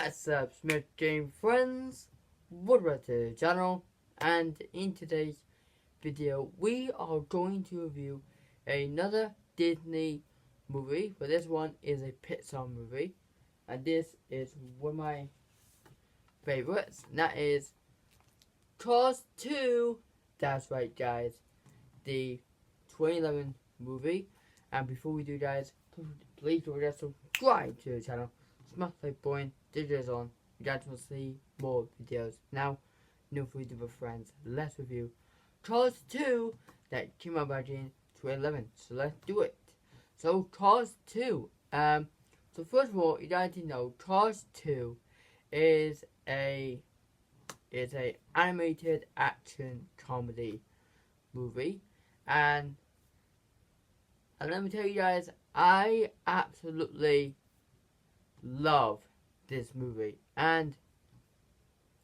What's up, Smith Game friends? Welcome to the channel, and in today's video, we are going to review another Disney movie. But this one is a Pixar movie, and this is one of my favorites, and that is Cars 2. That's right, guys, the 2011 movie. And before we do, guys, please don't forget to subscribe to the channel. Smash like button, digits on. You guys will see more videos. Now, no food with friends. Let's review Cars 2 that came out back in 2011. So let's do it. So Cars 2. So first of all, you guys need to know Cars 2 is a animated action comedy movie, and let me tell you guys, I absolutely love this movie. And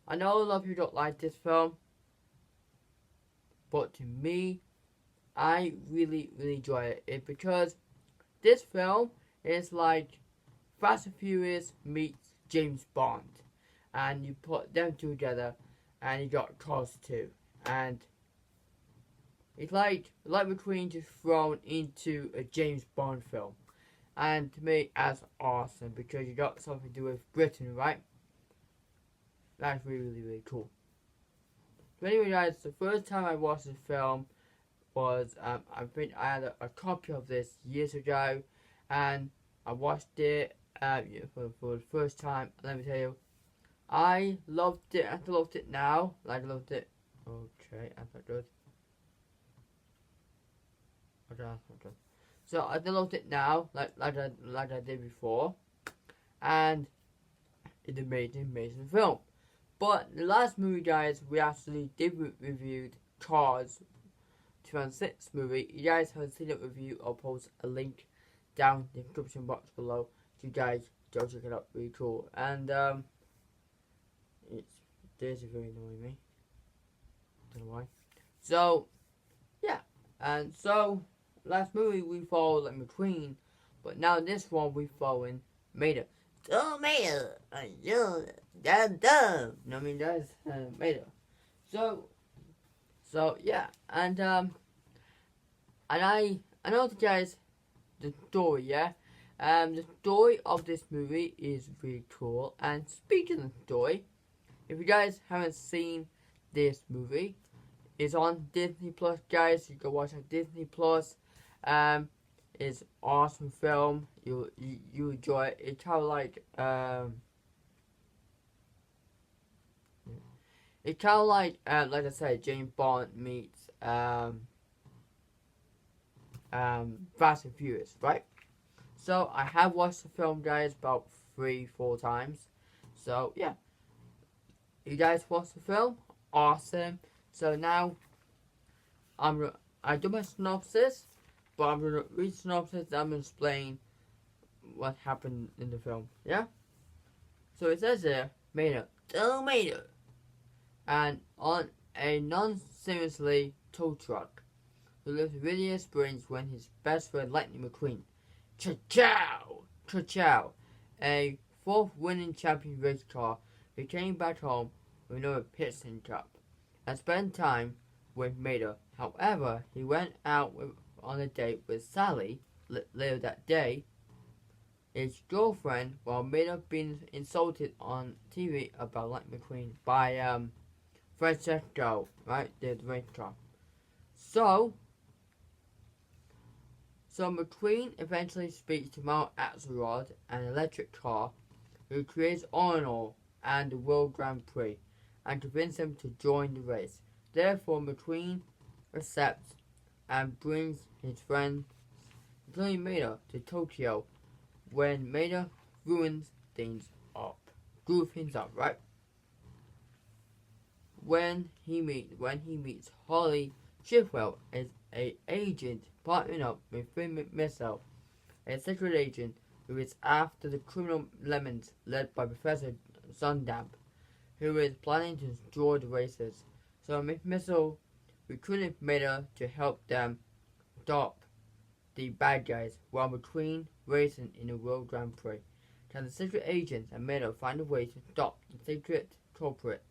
I know a lot of people don't like this film, but to me, I really enjoy it. It's because this film is like Fast and Furious meets James Bond. And you put them together and you got Cars 2. And it's like between just thrown into a James Bond film. And to me, that's awesome because you got something to do with Britain, right? That's really cool. So anyway, guys, the first time I watched the film was, I think I had a copy of this years ago, and I watched it for the first time. Let me tell you, I loved it. I still loved it now. Like I loved it. Okay, that's not good. Okay. So I still loved it now, like I did before, and it's an amazing film. But the last movie, guys, we actually did reviewed Cars 2006 movie. If you guys haven't seen that review, I'll post a link down in the description box below. So you guys go check it out. Really cool. And this is very annoying me. Don't know why. So yeah, and so. Last movie we followed like McQueen, but now this one we following Mater. Oh Mater, you dumb. No, I mean that's Mater. So yeah, and I know the guys the story, yeah. The story of this movie is really cool. And speaking of the story, if you guys haven't seen this movie, it's on Disney Plus, guys. You can watch it on Disney Plus. It's awesome film. You enjoy it. It's kind of like like I said, James Bond meets Fast and Furious, right? So I have watched the film, guys, about 3-4 times. So yeah, you guys watched the film, awesome. So now I do my synopsis. But I'm going to read synopsis and I'm going to explain what happened in the film. Yeah? So it says here, Mater, and on a non-seriously tow truck who lives in Radiant Springs when his best friend Lightning McQueen, Chow, a fourth winning champion race car, who came back home with another Piston Cup and spent time with Mater. However, he went out on a date with Sally later that day, his girlfriend, while Mater being insulted on TV about Lightning McQueen by Francesco, right, the race car. So McQueen eventually speaks to Mount Axelrod, an electric car, who creates Arnold and the World Grand Prix, and convinces him to join the race. Therefore, McQueen accepts and brings his friends, including Mater, to Tokyo when Mater screws things up, right? When he meets Holly Shifwell as an agent partnering up with Finn Missile, a secret agent who is after the criminal Lemons led by Professor Sundamp, who is planning to destroy the races. So Missile recruited Mater to help them stop the bad guys while McQueen racing in the World Grand Prix. can the secret agents and Mater find a way to stop the secret culprit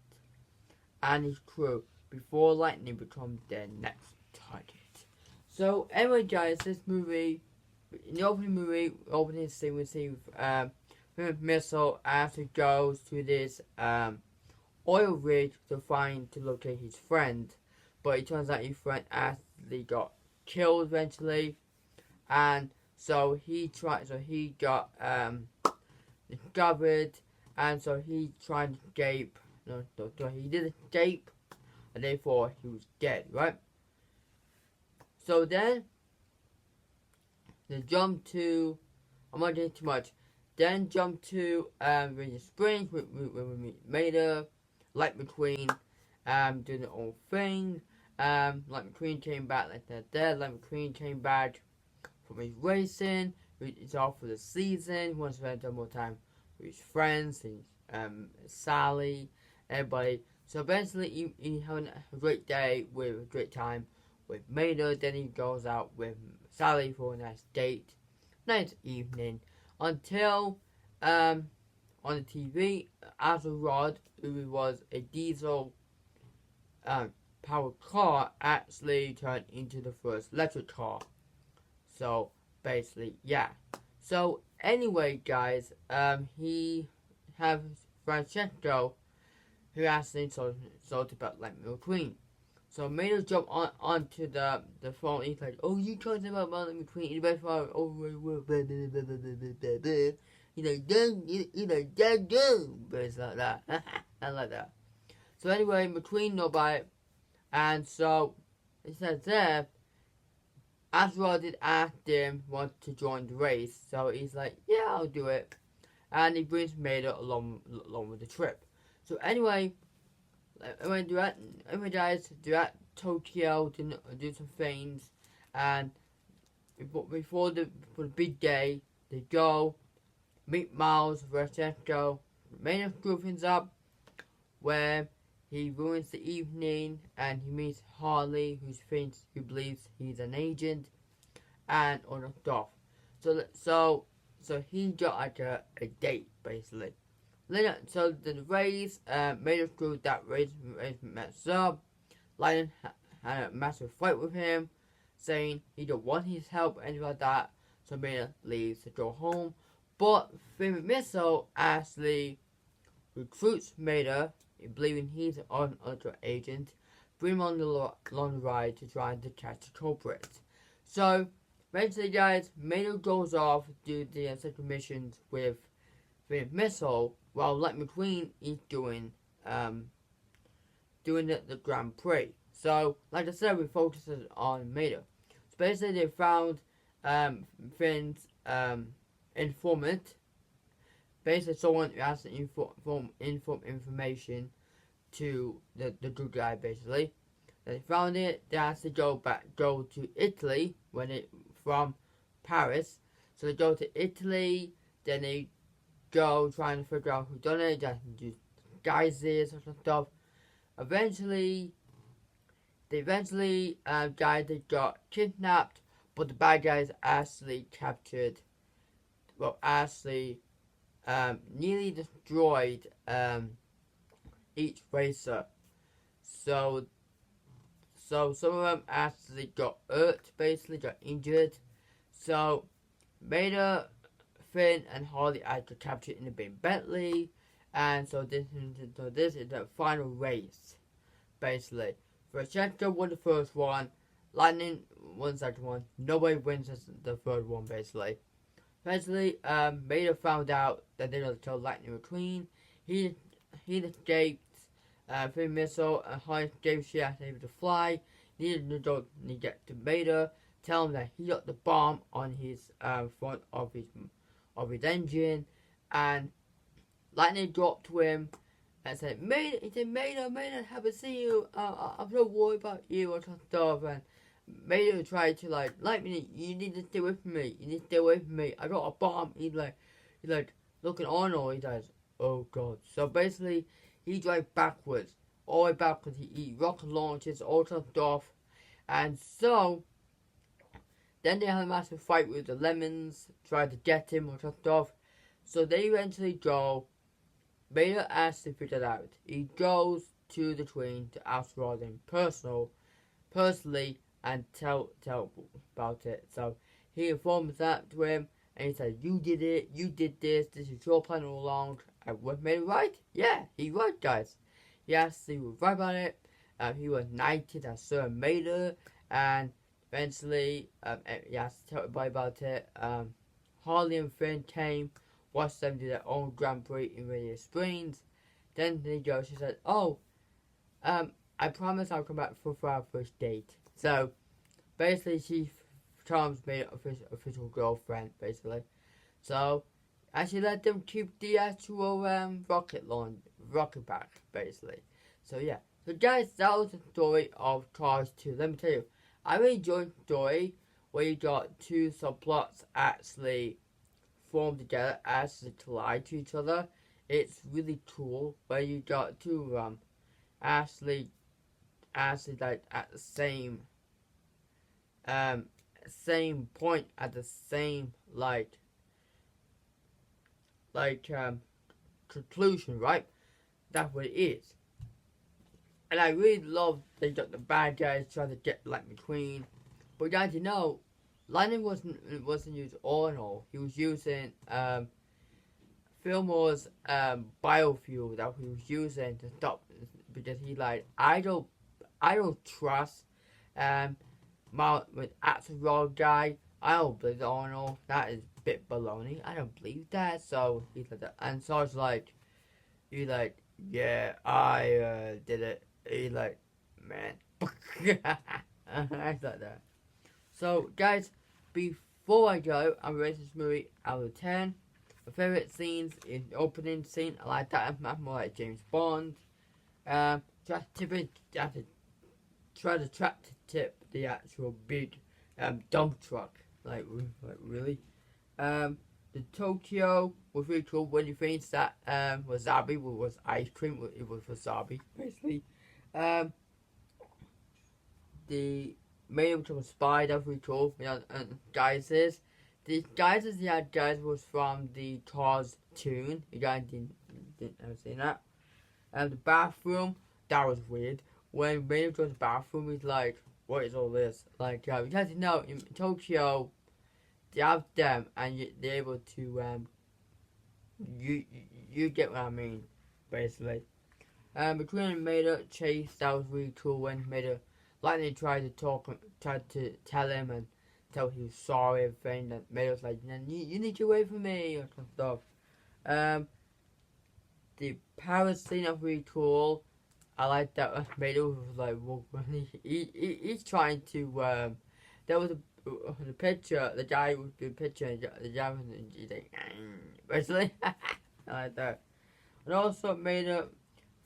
and his crew before Lightning becomes their next target. So anyway, guys, this movie, in the opening scene, we see Missile actually goes to this oil rig to locate his friend, but it turns out his friend actually got killed eventually, and so he got discovered, and so he tried to escape. No, he did escape, and therefore he was dead, right? So then they jump to, I'm not getting too much. Then jump to Ranger Springs when we meet Mater, Light McQueen, doing their own thing. Light McQueen came back like that. Light McQueen came back from his racing. He's off for the season. He wants to spend more time with his friends, Sally, everybody. So eventually, he having a great day with a great time with Mater. Then he goes out with Sally for a nice date, nice evening. Until on the TV, Azerod, who was a diesel powered car, actually turned into the first electric car. So basically, yeah. So anyway, guys, he have Francesco, who actually told about Lightning McQueen. So Mater jumped onto the phone. He's like, "Oh, you talking about Lightning McQueen? The best part over the world." He's like, "Dun." But it's like that. I like that. So anyway, McQueen know about it, and so it says there, Azrael did ask him want to join the race. So he's like, "Yeah, I'll do it," and he brings Mater along with the trip. So anyway. Guys, do at Tokyo, do some things, and before the big day, they go meet Miles, Francesco, Mater screw things up, where he ruins the evening, and he meets Harley, who believes he's an agent, and all that stuff. So he got like a date basically. So the race, Mater screwed that race messed up. Lightning had a massive fight with him, saying he don't want his help or anything like that. So Mater leaves to go home. But Finn Missile actually recruits Mater, believing he's an undercover agent, bring him on the long ride to try to catch the culprit. So eventually, guys, Mater goes off to do the secret missions with Finn Missile, while Lightning McQueen is doing the Grand Prix. So, like I said, we focused on Mater. So basically, they found Finn's informant. Basically, someone who has to inform information to the good guy. Basically, they found it. They have to go to Italy from Paris. So they go to Italy. Then they go trying to figure out who done it, just use disguises or stuff. Eventually, guys they got kidnapped, but the bad guys actually captured, nearly destroyed each racer. So some of them actually got hurt, basically got injured. So Mater, Finn and Harley had to capture in the big Bentley, and so this is the final race, basically. Francesco won the first one, Lightning won the second one, nobody wins the third one, basically. Eventually, Mater found out that they don't tell Lightning McQueen. He escaped, Finn Missile, and Harley escaped, she was able to fly. Needed to get to Mater, tell him that he got the bomb on his front of his engine, and Lightning dropped to him and said, Mater, haven't seen you, I'm so worried about you or stuff, and Mater tried to Lightning, you need to stay with me, I got a bomb. He's like looking on, or he does, oh god. So basically, he drives backwards, all the way backwards, he rocket launches, all that stuff, and so then they had a massive fight with the Lemons, tried to get him or that stuff. So they eventually go. Vader has to figure it out. He goes to the Queen to ask Rodin personally, and tell about it. So he informs that to him, and he says, "You did it. You did this. This is your plan all along. I made it right. Yeah, he right, guys. Yes, he was right about it. He was knighted as Sir Vader, and eventually, he has to tell everybody about it. Harley and Finn came, watched them do their own Grand Prix in Radio Springs. Then they go. She said, "Oh, I promise I'll come back for our first date." So basically, she Charms made official girlfriend, basically. So, and she let them keep the actual rocket back, basically. So yeah. So guys, that was the story of Cars 2. Let me tell you, I really enjoyed the story where you got two subplots actually form together as they collide to each other. It's really cool where you got two actually like at the same point at the same conclusion, right? That's what it is. And I really love they got the bad guys trying to get Lightning McQueen. But guys, you know, Lightning wasn't used all in all. He was using Fillmore's biofuel that he was using to stop, because he like I don't trust with Axelrod guy. I don't believe that all in all. That is a bit baloney. I don't believe that. So he's like that, and so it's like he's like, yeah, I did it. He's like, man, I like that. So guys, before I go, I'm rating this movie out of 10. My favourite scenes is the opening scene. I like that. I'm more like James Bond. Try to tip the actual big dump truck. Like really. The Tokyo was really cool when you think that wasabi was ice cream. It was wasabi basically. The made him to a spy. That was really cool. You know, and guises. The guises he had was from the Cars tune. You guys didn't ever see that. And the bathroom, that was weird. When made him to the bathroom, he's like, "What is all this?" Like, you have to know in Tokyo, they have them, and they're able to you get what I mean, basically. McQueen and Mater chase, that was really cool when Mater Lightning tried to tell him and tell he was sorry and everything. That Mater was like, you need to wait for me or some stuff. The Paris scene was really cool. I like that Mater was like, well, he's trying to there was the picture, the guy with the picture, and the guy was like, basically. I like that. And also Mater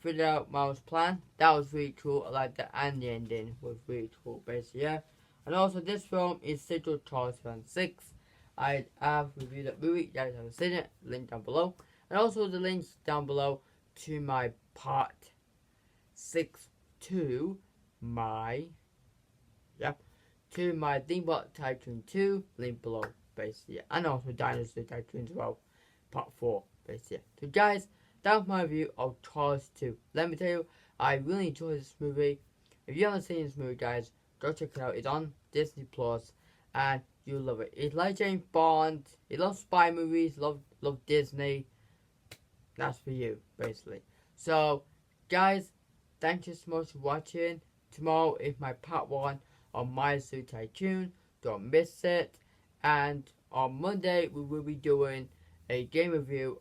figured out Miles' plan. That was really cool. I like that, and the ending was really cool, basically, yeah. And also, this film is scheduled for 2006. I have reviewed that movie. You guys haven't seen it, link down below. And also the links down below to my part 6 to my Steamboat Tycoon 2, link below, basically, yeah. And also Dinosaur Tycoon as well, part 4, basically, yeah. So guys, that was my review of Cars 2. Let me tell you, I really enjoyed this movie. If you haven't seen this movie, guys, go check it out. It's on Disney Plus, and you'll love it. It's like James Bond. You love spy movies, love Disney. That's for you, basically. So, guys, thank you so much for watching. Tomorrow is my part 1 on My Zoo Tycoon. Don't miss it. And on Monday, we will be doing a game review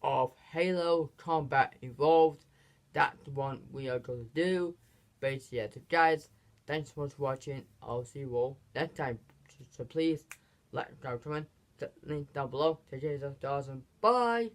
of Halo Combat Evolved. That's the one we are going to do. Basically, yeah. So guys, thanks so much for watching. I'll see you all next time. So please like, comment, link down below. Take care of yourself, and bye.